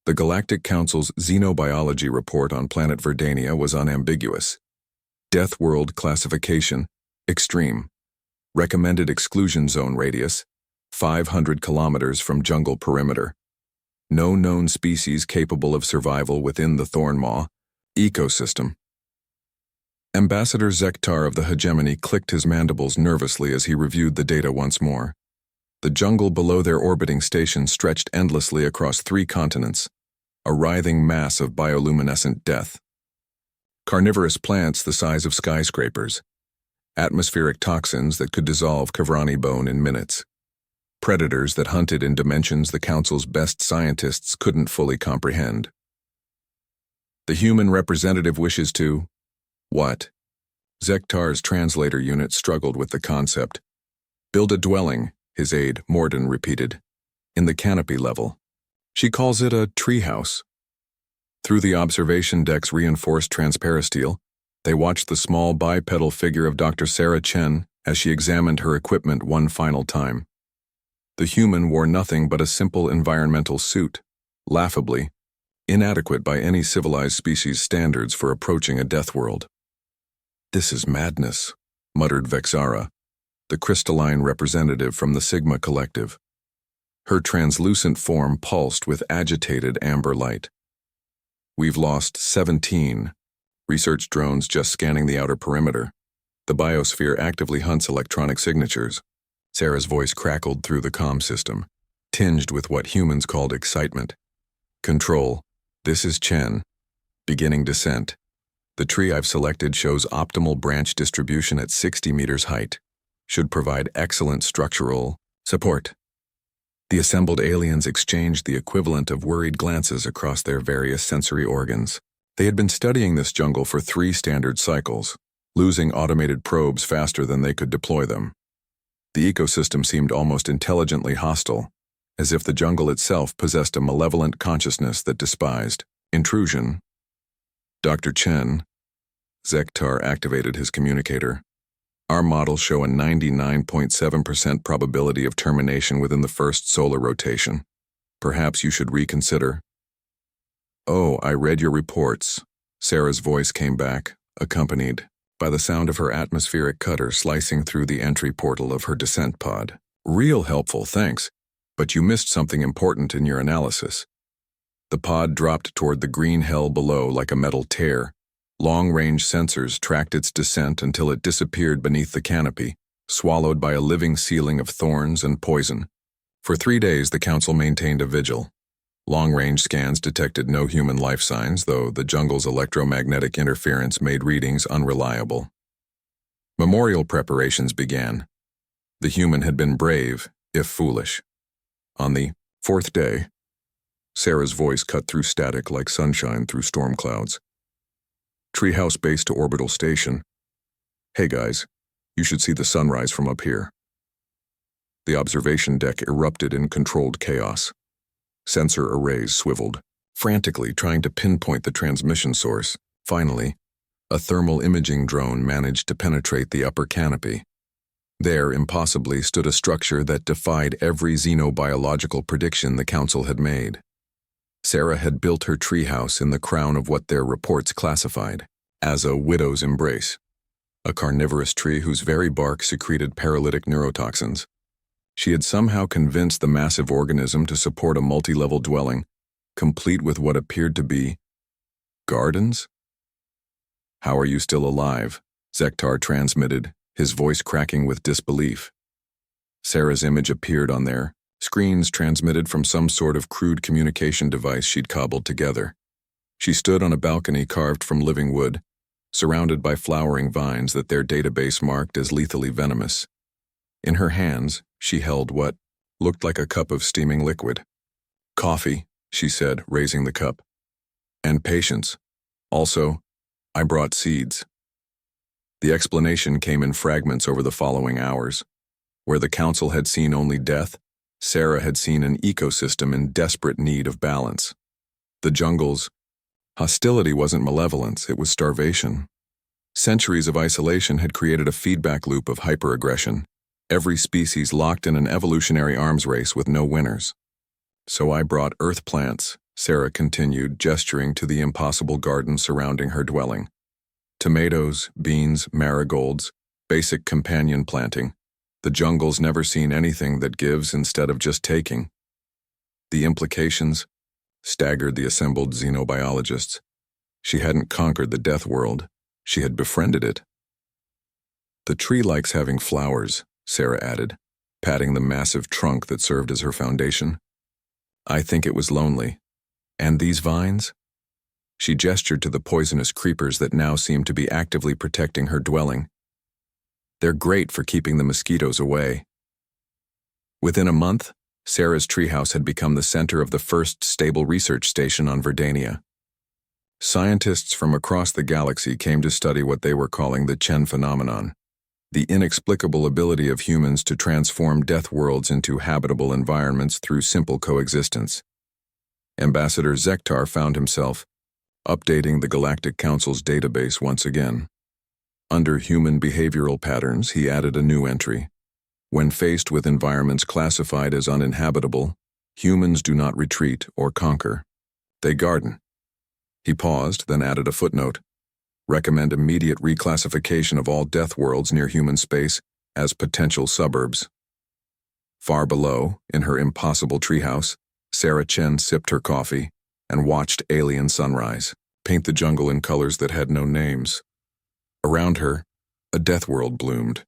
The Galactic Council's xenobiology report on planet Verdania was unambiguous. Death World classification, extreme. Recommended exclusion zone radius, 500 kilometers from jungle perimeter. No known species capable of survival within the Thornmaw ecosystem. Ambassador Zektar of the Hegemony clicked his mandibles nervously as he reviewed the data once more. The jungle below their orbiting station stretched endlessly across 3 continents, a writhing mass of bioluminescent death. Carnivorous plants the size of skyscrapers, atmospheric toxins that could dissolve Kavrani bone in minutes, predators that hunted in dimensions the Council's best scientists couldn't fully comprehend. The human representative wishes to… What? Zektar's translator unit struggled with the concept. Build a dwelling, his aide, Morden, repeated. In the canopy level. She calls it a treehouse. Through the observation deck's reinforced transparisteel, they watched the small bipedal figure of Dr. Sarah Chen as she examined her equipment one final time. The human wore nothing but a simple environmental suit, laughably, inadequate by any civilized species' standards for approaching a death world. This is madness, muttered Vexara, the crystalline representative from the Sigma Collective. Her translucent form pulsed with agitated amber light. We've lost 17 research drones just scanning the outer perimeter. The biosphere actively hunts electronic signatures. Sarah's voice crackled through the comm system, tinged with what humans called excitement. Control, this is Chen. Beginning descent. The tree I've selected shows optimal branch distribution at 60 meters height. Should provide excellent structural support. The assembled aliens exchanged the equivalent of worried glances across their various sensory organs. They had been studying this jungle for 3 standard cycles, losing automated probes faster than they could deploy them. The ecosystem seemed almost intelligently hostile, as if the jungle itself possessed a malevolent consciousness that despised intrusion. Dr. Chen, Zektar activated his communicator. Our models show a 99.7% probability of termination within the first solar rotation. Perhaps you should reconsider. Oh, I read your reports. Sarah's voice came back, accompanied by the sound of her atmospheric cutter slicing through the entry portal of her descent pod. Real helpful, thanks. But you missed something important in your analysis. The pod dropped toward the green hell below like a metal tear. Long-range sensors tracked its descent until it disappeared beneath the canopy, swallowed by a living ceiling of thorns and poison. For 3 days, the Council maintained a vigil. Long-range scans detected no human life signs, though the jungle's electromagnetic interference made readings unreliable. Memorial preparations began. The human had been brave, if foolish. On the 4th day, Sarah's voice cut through static like sunshine through storm clouds. Treehouse base to orbital station. Hey guys, you should see the sunrise from up here. The observation deck erupted in controlled chaos. Sensor arrays swiveled, frantically trying to pinpoint the transmission source. Finally, a thermal imaging drone managed to penetrate the upper canopy. There, impossibly, stood a structure that defied every xenobiological prediction the Council had made. Sarah had built her treehouse in the crown of what their reports classified as a widow's embrace, a carnivorous tree whose very bark secreted paralytic neurotoxins. She had somehow convinced the massive organism to support a multi-level dwelling, complete with what appeared to be gardens? How are you still alive? Zektar transmitted, his voice cracking with disbelief. Sarah's image appeared on their screens, transmitted from some sort of crude communication device she'd cobbled together. She stood on a balcony carved from living wood, surrounded by flowering vines that their database marked as lethally venomous. In her hands, she held what looked like a cup of steaming liquid. Coffee, she said, raising the cup. And patience. Also, I brought seeds. The explanation came in fragments over the following hours. Where the Council had seen only death, Sarah had seen an ecosystem in desperate need of balance. The jungle's hostility wasn't malevolence, it was starvation. Centuries of isolation had created a feedback loop of hyperaggression, every species locked in an evolutionary arms race with no winners. So I brought earth plants, Sarah continued, gesturing to the impossible garden surrounding her dwelling. Tomatoes, beans, marigolds, basic companion planting. The jungle's never seen anything that gives instead of just taking. The implications staggered the assembled xenobiologists. She hadn't conquered the death world. She had befriended it. The tree likes having flowers, Sarah added, patting the massive trunk that served as her foundation. I think it was lonely. And these vines? She gestured to the poisonous creepers that now seemed to be actively protecting her dwelling. They're great for keeping the mosquitoes away. Within a month, Sarah's treehouse had become the center of the first stable research station on Verdania. Scientists from across the galaxy came to study what they were calling the Chen phenomenon, the inexplicable ability of humans to transform death worlds into habitable environments through simple coexistence. Ambassador Zektar found himself updating the Galactic Council's database once again. Under human behavioral patterns, he added a new entry. When faced with environments classified as uninhabitable, humans do not retreat or conquer. They garden. He paused, then added a footnote. Recommend immediate reclassification of all death worlds near human space as potential suburbs. Far below, in her impossible treehouse, Sarah Chen sipped her coffee and watched alien sunrise paint the jungle in colors that had no names. Around her, a death world bloomed,